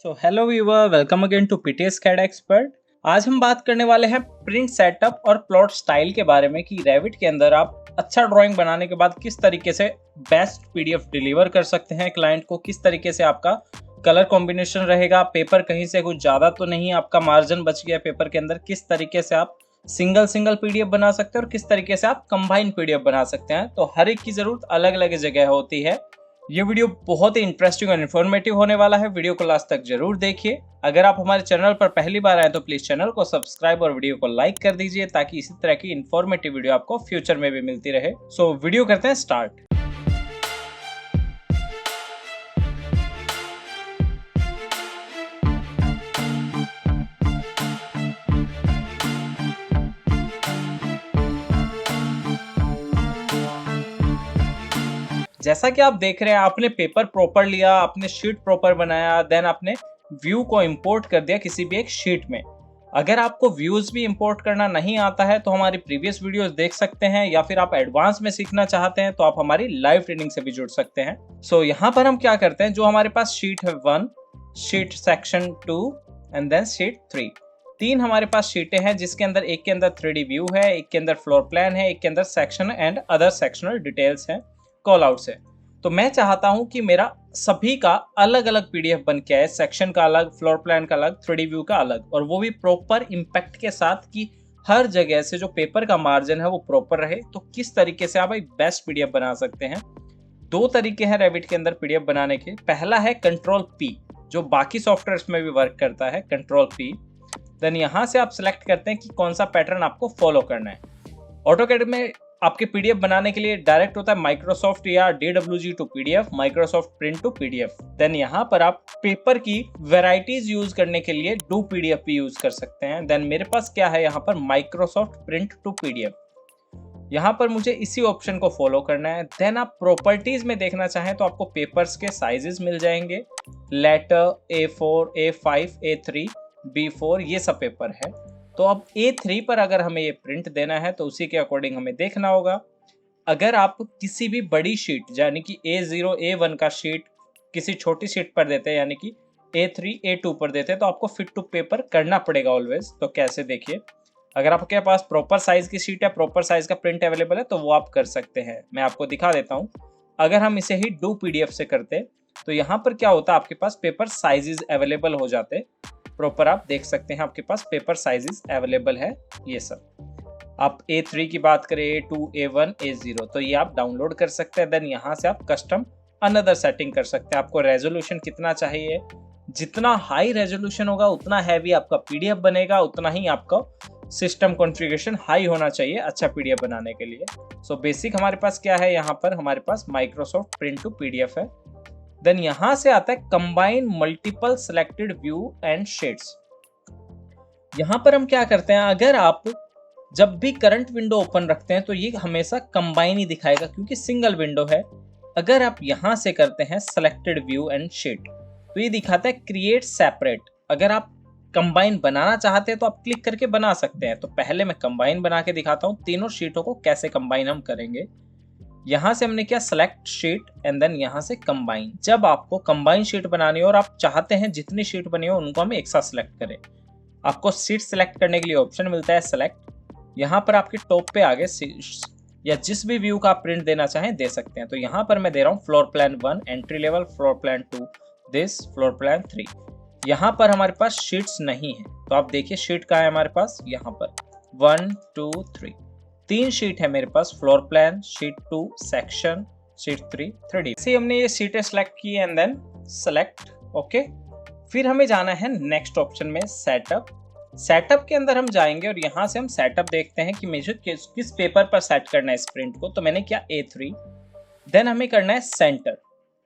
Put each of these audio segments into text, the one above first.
So hello viewer, welcome again to PTS CAD expert. आज हम बात करने वाले हैं प्रिंट सेटअप और प्लॉट स्टाइल के बारे में कि रेविट के अंदर आप अच्छा ड्राइंग बनाने के बाद किस तरीके से बेस्ट पीडीएफ डिलीवर कर सकते हैं क्लाइंट को, किस तरीके से आपका कलर कॉम्बिनेशन रहेगा, पेपर कहीं से कुछ ज़्यादा तो नहीं, आपका मार्जिन बच गया पेपर के अंदर, किस तरीके से आप सिंगल पीडीएफ बना सकते हैं और किस तरीके से आप कंबाइन पीडीएफ बना सकते हैं। तो हर एक की ज़रूरत अलग अलग जगह होती है। ये वीडियो बहुत ही इंटरेस्टिंग और इन्फॉर्मेटिव होने वाला है। वीडियो को लास्ट तक जरूर देखिए। अगर आप हमारे चैनल पर पहली बार आए तो प्लीज चैनल को सब्सक्राइब और वीडियो को लाइक कर दीजिए ताकि इसी तरह की इन्फॉर्मेटिव वीडियो आपको फ्यूचर में भी मिलती रहे। सो वीडियो करते हैं स्टार्ट। जैसा कि आप देख रहे हैं, आपने पेपर प्रॉपर लिया, आपने शीट प्रॉपर बनाया, देन आपने व्यू को इंपोर्ट कर दिया किसी भी एक शीट में। अगर आपको व्यूज भी इंपोर्ट करना नहीं आता है तो हमारी प्रीवियस वीडियोस देख सकते हैं, या फिर आप एडवांस में सीखना चाहते हैं तो आप हमारी लाइव ट्रेनिंग से भी जुड़ सकते हैं। सो यहाँ पर हम क्या करते हैं, जो हमारे पास शीट है 1, sheet section 2 and then sheet 3। 3 हमारे पास शीटें हैं जिसके अंदर एक के अंदर 3D व्यू है, एक के अंदर फ्लोर प्लान है, एक के अंदर section and other sectional details हैं, कॉल आउट्स है। तो मैं चाहता हूं कि मेरा सभी का अलग अलग पीडीएफ बन के आए, सेक्शन का अलग, फ्लोर प्लान का अलग, 3D व्यू का अलग, और वो भी प्रॉपर इम्पैक्ट के साथ कि हर जगह से जो पेपर का मार्जिन है वो प्रॉपर रहे। तो किस तरीके से आप एक बेस्ट पीडीएफ बना सकते हैं। 2 तरीके हैं रेविट के अंदर पीडीएफ बनाने के। पहला है कंट्रोल पी, जो बाकी सॉफ्टवेयर में भी वर्क करता है, कंट्रोल पी। देन यहाँ से आप सिलेक्ट करते हैं कि कौन सा पैटर्न आपको फॉलो करना है। ऑटोकैड में आपके पीडीएफ बनाने के लिए डायरेक्ट होता है माइक्रोसॉफ्ट या DWG to PDF, Microsoft print to PDF. Then यहाँ पर आप पेपर की वेराइटीज यूज करने के लिए डू पीडीएफ भी यूज कर सकते हैं। देन मेरे पास क्या है यहाँ पर, माइक्रोसॉफ्ट प्रिंट टू पीडीएफ। यहाँ पर मुझे इसी ऑप्शन को फॉलो करना है। देन आप प्रॉपर्टीज में देखना चाहें तो आपको पेपर्स के साइजेस मिल जाएंगे, letter A4, A5, A3, B4, ये सब पेपर है। तो अब A3 पर अगर हमें ये प्रिंट देना है तो उसी के अकॉर्डिंग हमें देखना होगा। अगर आप किसी भी बड़ी शीट यानी कि A0, A1 का शीट किसी छोटी शीट पर देते हैं, यानी कि A3, A2 पर देते हैं, तो आपको फिट टू पेपर करना पड़ेगा ऑलवेज। तो कैसे, देखिए, अगर आपके पास प्रॉपर साइज की शीट है, प्रॉपर साइज का प्रिंट अवेलेबल है तो वो आप कर सकते हैं। मैं आपको दिखा देता हूँ। अगर हम इसे ही डू पीडीएफ से करते तो यहाँ पर क्या होता है, आपके पास पेपर साइजेस अवेलेबल हो जाते, प्रॉपर आप देख सकते हैं आपके पास पेपर साइजेस अवेलेबल है। ये सब आप A3 की बात करें, A2, A1, A0, तो ये आप डाउनलोड कर सकते हैं। देन यहाँ से आप कस्टम अनदर सेटिंग कर सकते हैं। आपको रेजोल्यूशन कितना चाहिए, जितना हाई रेजोल्यूशन होगा उतना हैवी आपका पीडीएफ बनेगा, उतना ही आपका सिस्टम कॉन्फ़िगरेशन हाई होना चाहिए अच्छा पीडीएफ बनाने के लिए। सो बेसिक हमारे पास क्या है, यहाँ पर हमारे पास माइक्रोसॉफ्ट प्रिंट टू पीडीएफ है। देन यहां से आता है combine multiple selected view and shades. यहां पर हम क्या करते हैं, अगर आप जब भी करंट विंडो ओपन रखते हैं तो ये हमेशा कंबाइन ही दिखाएगा क्योंकि सिंगल विंडो है। अगर आप यहां से करते हैं सिलेक्टेड व्यू एंड शेड तो ये दिखाता है क्रिएट सेपरेट। अगर आप कंबाइन बनाना चाहते हैं तो आप क्लिक करके बना सकते हैं। तो पहले मैं कंबाइन बना के दिखाता हूं तीनों शीटों को कैसे कंबाइन हम करेंगे। यहाँ से हमने क्या, सेलेक्ट शीट एंड देन यहाँ से कंबाइन। जब आपको कंबाइन शीट बनानी हो और आप चाहते हैं जितनी शीट बनी हो उनको हम एक साथ सेलेक्ट करें, आपको शीट सेलेक्ट करने के लिए ऑप्शन मिलता है सेलेक्ट। यहाँ पर आपके टॉप पे आगे या जिस भी व्यू का आप प्रिंट देना चाहें दे सकते हैं। तो यहाँ पर मैं दे रहा हूँ floor plan 1, entry level, floor plan 2, this, floor plan 3। यहाँ पर हमारे पास शीट्स नहीं है तो आप देखिए शीट कहाँ है हमारे पास, यहाँ पर 1, 2, 3 3 शीट है मेरे पास, floor plan, sheet 2, section, sheet 3, 3D। से हमने ये सीटें सेलेक्ट की एंड देन सेलेक्ट, ओके। फिर हमें जाना है नेक्स्ट ऑप्शन में, सेटअप। सेटअप के अंदर हम जाएंगे और यहाँ से हम सेटअप देखते हैं कि मुझे किस पेपर पर सेट करना है इस प्रिंट को। तो मैंने किया A3। देन हमें करना है सेंटर।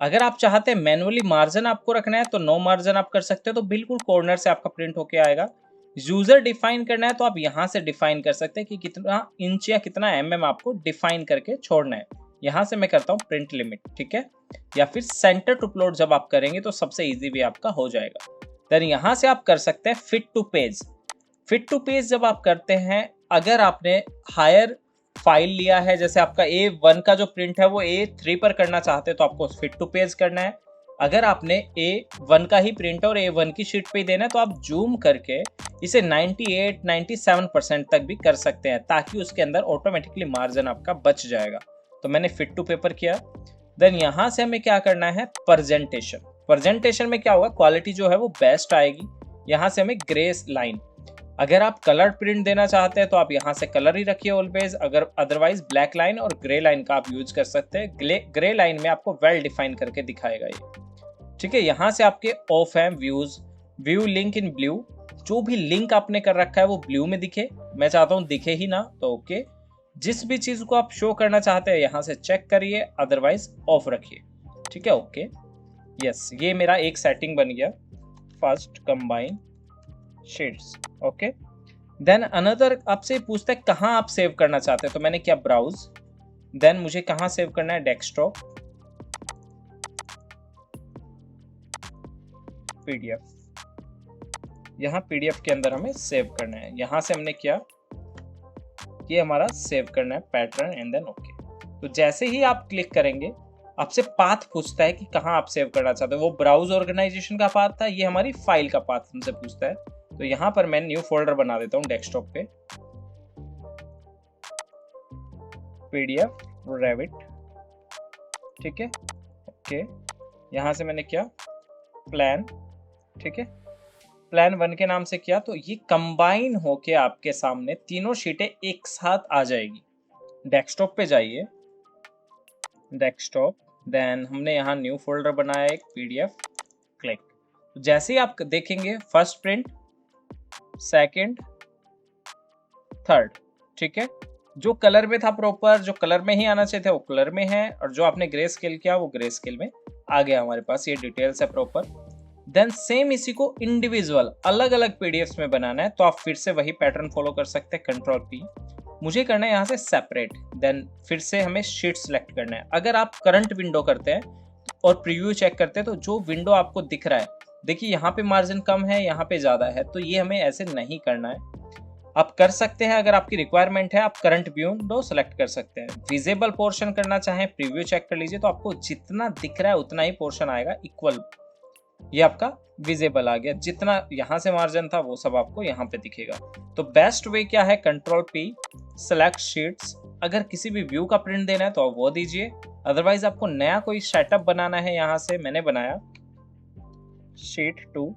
अगर आप चाहते हैं मैनुअली मार्जिन आपको रखना है तो नो मार्जिन आप कर सकते हो, तो बिल्कुल कॉर्नर से आपका प्रिंट होके आएगा। यूजर डिफाइन करना है तो आप यहाँ से डिफाइन कर सकते हैं कि कितना इंच या कितना mm आपको डिफाइन करके छोड़ना है। यहाँ से मैं करता हूँ प्रिंट लिमिट, ठीक है। या फिर सेंटर टू प्लॉट जब आप करेंगे तो सबसे इजी भी आपका हो जाएगा। देन यहाँ से आप कर सकते हैं fit to page. Fit to page जब आप करते हैं, अगर आपने हायर फाइल लिया है, जैसे आपका A1 का जो प्रिंट है वो A3 पर करना चाहते हैं तो आपको फिट टू पेज करना है। अगर आपने A1 का ही प्रिंट और A1 की शीट पे ही देना है तो आप जूम करके इसे 98-97% तक भी कर सकते हैं, ताकि उसके अंदर ऑटोमेटिकली मार्जिन आपका बच जाएगा। तो मैंने फिट टू पेपर किया। देन यहाँ से हमें क्या करना है, प्रेजेंटेशन। प्रेजेंटेशन में क्या होगा, क्वालिटी जो है वो बेस्ट आएगी। यहाँ से हमें ग्रे लाइन, अगर आप कलर प्रिंट देना चाहते हैं तो आप यहाँ से कलर ही रखिए ऑलवेज, अगर अदरवाइज ब्लैक लाइन और ग्रे लाइन का आप यूज कर सकते हैं। ग्रे लाइन में आपको वेल डिफाइन करके दिखाएगा ये, ठीक है। यहाँ से आपके ऑफ है views, view link in blue, जो भी लिंक आपने कर रखा है वो ब्लू में दिखे। मैं चाहता हूँ दिखे ही ना, तो ओके। जिस भी चीज को आप शो करना चाहते हैं यहाँ से चेक करिए, अदरवाइज ऑफ रखिए, ठीक है, ओके। यस, ये मेरा एक सेटिंग बन गया, first combine shades, okay. Then another आपसे पूछता है कहाँ आप सेव करना चाहते हैं, तो मैंने किया ब्राउज। देन मुझे कहाँ सेव करना है, डेस्कटॉप, पीडीएफ। यहाँ पीडीएफ के अंदर हमें सेव करना है। यहाँ से हमने किया, ये हमारा सेव करना है पैटर्न, एंड देन ओके। तो जैसे ही आप क्लिक करेंगे आपसे पाथ पूछता है कि कहाँ आप सेव करना चाहते हो। वो ब्राउज ऑर्गेनाइजेशन का पाथ था, ये हमारी फाइल का पाथ हमसे पूछता है। तो यहाँ पर मैं न्यू फोल्डर बना देता हूँ डेस्कटॉप पे, पीडीएफ रेविट, ठीक है, ओके। यहाँ से मैंने किया प्लान, ठीक है, प्लान 1 के नाम से किया। तो ये कंबाइन होके आपके सामने तीनों शीटें एक साथ आ जाएगी। डेस्कटॉप पे जाइए, डेस्कटॉप, देन हमने यहाँ न्यू फोल्डर बनाया एक पीडीएफ, क्लिक। तो जैसे ही आप देखेंगे फर्स्ट प्रिंट, सेकंड, थर्ड, ठीक है। जो कलर में था प्रॉपर, जो कलर में ही आना चाहिए था वो कलर में है, और जो आपने ग्रे स्केल किया वो ग्रे स्केल में आ गया हमारे पास। ये डिटेल्स है प्रॉपर। देन सेम इसी को इंडिविजुअल अलग अलग पीडीएफ्स में बनाना है, तो आप फिर से वही पैटर्न फॉलो कर सकते हैं, कंट्रोल पी। मुझे करना है यहाँ से सेपरेट। देन फिर से हमें शीट सेलेक्ट करना है। अगर आप करंट विंडो करते हैं और प्रीव्यू चेक करते हैं तो जो विंडो आपको दिख रहा है, देखिए यहाँ पे मार्जिन कम है, यहाँ पे ज्यादा है, तो ये हमें ऐसे नहीं करना है। आप कर सकते हैं, अगर आपकी रिक्वायरमेंट है आप करंट विंडो सेलेक्ट कर सकते हैं। विजिबल पोर्शन करना चाहें, प्रीव्यू चेक कर लीजिए, तो आपको जितना दिख रहा है उतना ही पोर्शन आएगा इक्वल। ये आपका विजिबल आ गया, जितना यहाँ से मार्जिन था वो सब आपको यहाँ पे दिखेगा। तो बेस्ट वे क्या है, कंट्रोल पी, सेलेक्ट शीट्स। अगर किसी भी व्यू का प्रिंट देना है तो आप वो दीजिए, अदरवाइज आपको नया कोई सेटअप बनाना है, यहाँ से मैंने बनाया शीट 2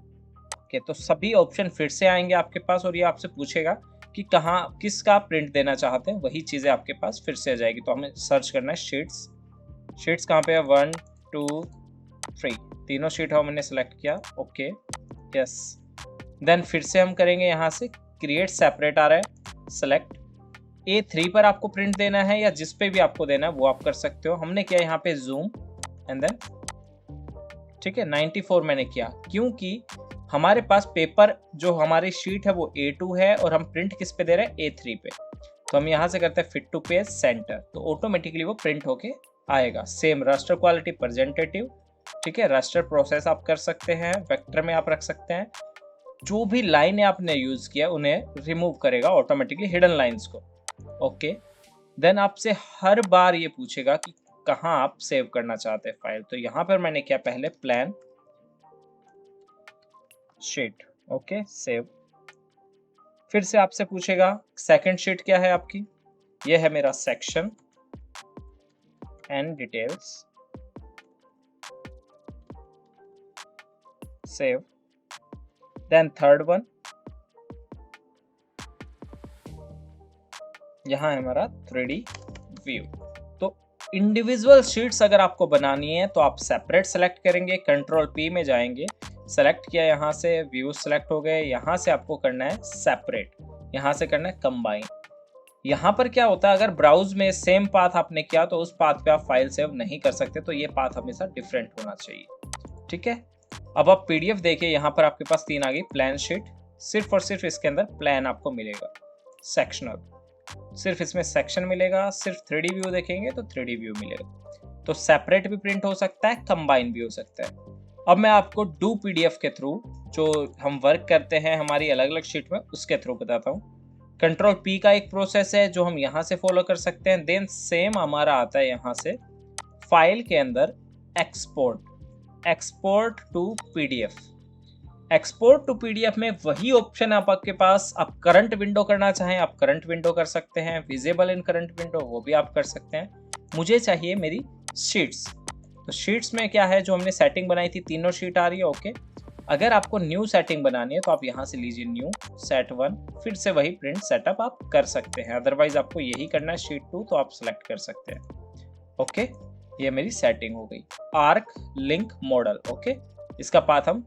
के। तो सभी ऑप्शन फिर से आएंगे आपके पास, और ये आपसे पूछेगा कि कहाँ किसका प्रिंट देना चाहते हैं, वही चीजें आपके पास फिर से आ जाएगी। तो हमें सर्च करना है शीट्स। शीट्स कहाँ पे है, 1 2 3, तीनों शीट हमने सेलेक्ट किया, ओके, यस। देन फिर से हम करेंगे यहाँ से क्रिएट सेपरेट आ रहा है, सेलेक्ट। A3 पर आपको प्रिंट देना है या जिस पे भी आपको देना है वो आप कर सकते हो। हमने किया यहाँ पे जूम, एंड देन ठीक है 94 मैंने किया, क्योंकि हमारे पास पेपर जो हमारी शीट है वो A2 है और हम प्रिंट किस पे दे रहे हैं, A3 पे। तो हम यहाँ से करते हैं फिट टू पेज सेंटर, तो ऑटोमेटिकली वो प्रिंट होके आएगा। सेम रास्टर क्वालिटी प्रेजेंटेटिव, ठीक है। रास्टर प्रोसेस आप कर सकते हैं, वेक्टर में आप रख सकते हैं। जो भी लाइन आपने यूज किया उन्हें रिमूव करेगा ऑटोमेटिकली, हिडन लाइंस को, ओके। देन आपसे हर बार ये पूछेगा कि कहाँ आप सेव करना चाहते हैं फाइल। तो यहाँ पर मैंने क्या, पहले प्लान शीट, ओके, सेव। फिर से आपसे पूछेगा सेकंड शीट क्या है आपकी, ये है मेरा section and details, save. Then third one, यहाँ है हमारा 3D व्यू। तो इंडिविजुअल शीट्स अगर आपको बनानी है तो आप सेपरेट सेलेक्ट करेंगे, कंट्रोल पी में जाएंगे, सेलेक्ट किया, यहाँ से व्यू सेलेक्ट हो गए। यहाँ से आपको करना है सेपरेट, यहाँ से करना है कंबाइन। यहाँ पर क्या होता है, अगर ब्राउज में सेम पाथ आपने किया तो उस पाथ पे आप फाइल सेव नहीं कर सकते, तो ये पाथ हमेशा डिफरेंट होना चाहिए, ठीक है। अब आप पीडीएफ देखिए, यहाँ पर आपके पास 3 आ गई, प्लान शीट, सिर्फ और सिर्फ इसके अंदर प्लान आपको मिलेगा। सेक्शनल, सिर्फ इसमें सेक्शन मिलेगा। सिर्फ 3D व्यू देखेंगे तो 3D व्यू मिलेगा। तो सेपरेट भी प्रिंट हो सकता है, कंबाइन भी हो सकता है। अब मैं आपको डू पीडीएफ के थ्रू जो हम वर्क करते हैं हमारी अलग अलग शीट में, उसके थ्रू बताता हूँ। कंट्रोल पी का एक प्रोसेस है जो हम यहाँ से फॉलो कर सकते हैं। देन सेम हमारा आता है यहाँ से फाइल के अंदर export, export to PDF. Export to PDF में वही ऑप्शन है आपके पास, आप करंट विंडो करना चाहें आप करंट विंडो कर सकते हैं, विजिबल इन करंट विंडो वो भी आप कर सकते हैं। मुझे चाहिए मेरी शीट्स, तो शीट्स में क्या है जो हमने सेटिंग बनाई थी तीनों शीट आ रही है। ओके, अगर आपको न्यू सेटिंग बनानी है तो आप यहाँ से लीजिए न्यू सेट 1, फिर से वही प्रिंट सेटअप आप कर सकते हैं। अदरवाइज आपको यही करना है शीट 2, तो आप सेलेक्ट कर सकते हैं। ओके, ये मेरी सेटिंग हो गई। आर्क लिंक मॉडल, ओके, इसका पाथ हम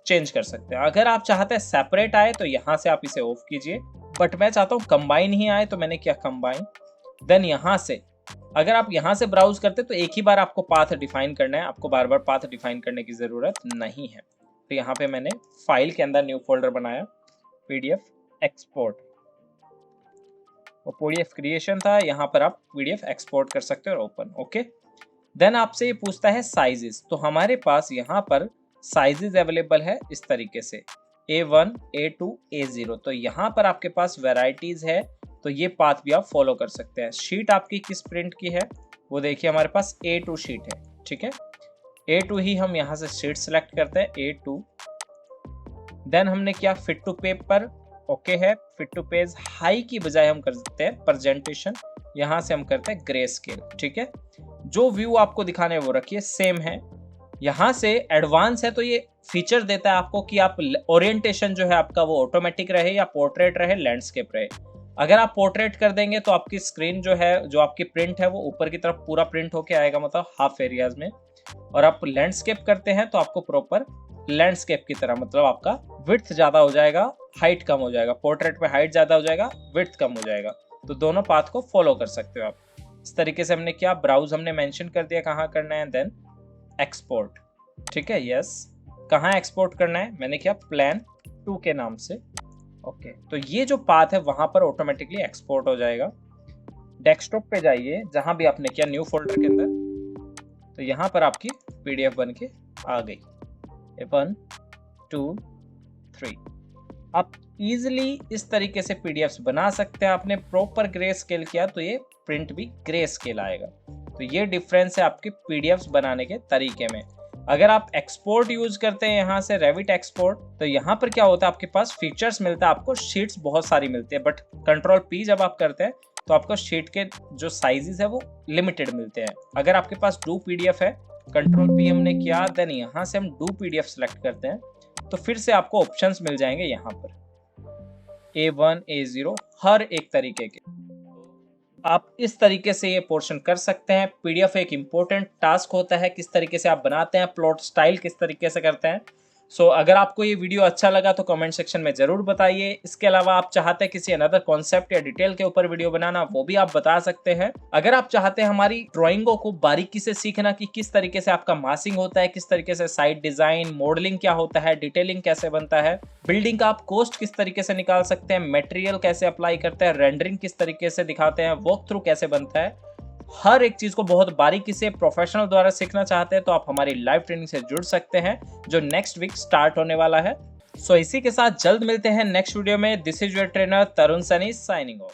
चेंज कर सकते हैं। अगर आप चाहते हैं सेपरेट आए तो यहाँ से आप इसे ऑफ कीजिए, बट मैं चाहता हूँ कंबाइन ही आए, तो मैंने किया कंबाइन। देन यहाँ से अगर आप यहाँ से ब्राउज करते तो एक ही बार आपको पाथ डिफाइन करना है, आपको बार बार पाथ डिफाइन करने की जरूरत नहीं है। तो यहाँ पे मैंने फाइल के अंदर न्यू फोल्डर बनाया, पीडीएफ एक्सपोर्ट, वो पीडीएफ क्रिएशन था, यहाँ पर आप पीडीएफ एक्सपोर्ट कर सकते हो और ओपन। ओके, देन आपसे ये पूछता है साइजेस, तो हमारे पास यहाँ पर साइजेस अवेलेबल है इस तरीके से A1, A2, A0। तो यहाँ पर आपके पास वेराइटीज है, तो ये पाथ भी आप फॉलो कर सकते हैं। शीट आपकी किस प्रिंट की है वो देखिए, हमारे पास A2 शीट है, ठीक है, A2 ही हम यहाँ से शीट सेलेक्ट करते हैं, A2। देन हमने क्या फिट टू पेपर, ओके है, फिट टू पेज हाई की बजाय हम कर सकते हैं प्रेजेंटेशन, यहाँ से हम करते हैं ग्रे स्केल, ठीक है। जो व्यू आपको दिखाने वो रखिए सेम है। यहाँ से एडवांस है तो ये फीचर देता है आपको कि आप ओरिएंटेशन जो है आपका वो ऑटोमेटिक रहे या पोर्ट्रेट रहे, लैंडस्केप रहे। अगर आप पोर्ट्रेट कर देंगे तो आपकी स्क्रीन जो है, जो आपकी प्रिंट है वो ऊपर की तरफ पूरा प्रिंट होके आएगा, मतलब हाफ एरियाज में। और आप लैंडस्केप करते हैं तो आपको प्रॉपर लैंडस्केप की तरह, मतलब आपका विड्थ ज्यादा हो जाएगा, हाइट कम हो जाएगा। पोर्ट्रेट में हाइट ज्यादा हो जाएगा, विड्थ कम हो जाएगा। तो दोनों पाथ को फॉलो कर सकते हो आप। इस तरीके से हमने क्या ब्राउज हमने मेंशन कर दिया कहाँ करना है, देन एक्सपोर्ट, ठीक है, यस। कहाँ एक्सपोर्ट करना है, मैंने क्या प्लान 2 के नाम से। ओके, तो ये जो पाथ है वहां पर ऑटोमेटिकली एक्सपोर्ट हो जाएगा। डेस्कटॉप पे जाइए जहां भी आपने किया न्यू फोल्डर के अंदर, तो यहाँ पर आपकी पीडीएफ बन के आ गई। 1, 2, 3। आप इजिली इस तरीके से पीडीएफ्स बना सकते हैं। आपने प्रॉपर ग्रे स्केल किया तो ये प्रिंट भी ग्रे स्केल आएगा। तो ये डिफरेंस है आपकी पीडीएफ्स बनाने के तरीके में। अगर आप एक्सपोर्ट यूज करते हैं यहाँ से रेविट एक्सपोर्ट, तो यहाँ पर क्या होता है आपके पास फीचर्स मिलता है, आपको शीट्स बहुत सारी मिलती है, बट कंट्रोल P जब आप करते हैं तो आपको शीट के जो साइजेस है वो लिमिटेड मिलते हैं। अगर आपके पास डू पीडीएफ है, कंट्रोल P हमने किया, देन यहाँ से हम डू पीडीएफ सेलेक्ट करते हैं, तो फिर से आपको ऑप्शंस मिल जाएंगे यहाँ पर A1, A0 हर एक तरीके के। आप इस तरीके से ये पोर्शन कर सकते हैं। पीडीएफ एक इम्पोर्टेंट टास्क होता है, किस तरीके से आप बनाते हैं, प्लॉट स्टाइल किस तरीके से करते हैं। सो अगर आपको ये वीडियो अच्छा लगा तो कमेंट सेक्शन में जरूर बताइए। इसके अलावा आप चाहते हैं किसी अनदर कॉन्सेप्ट या डिटेल के ऊपर वीडियो बनाना, वो भी आप बता सकते हैं। अगर आप चाहते हैं हमारी ड्राइंगों को बारीकी से सीखना कि किस तरीके से आपका मासिंग होता है, किस तरीके से साइड डिजाइन, मॉडलिंग क्या होता है, डिटेलिंग कैसे बनता है, बिल्डिंग का आप कॉस्ट किस तरीके से निकाल सकते हैं, मटेरियल कैसे अप्लाई करते हैं, रेंडरिंग किस तरीके से दिखाते हैं, वॉक थ्रू कैसे बनता है, हर एक चीज को बहुत बारीकी से प्रोफेशनल द्वारा सीखना चाहते हैं तो आप हमारी लाइव ट्रेनिंग से जुड़ सकते हैं, जो नेक्स्ट वीक स्टार्ट होने वाला है। सो इसी के साथ जल्द मिलते हैं नेक्स्ट वीडियो में। This is your trainer Tarun Sunny signing off.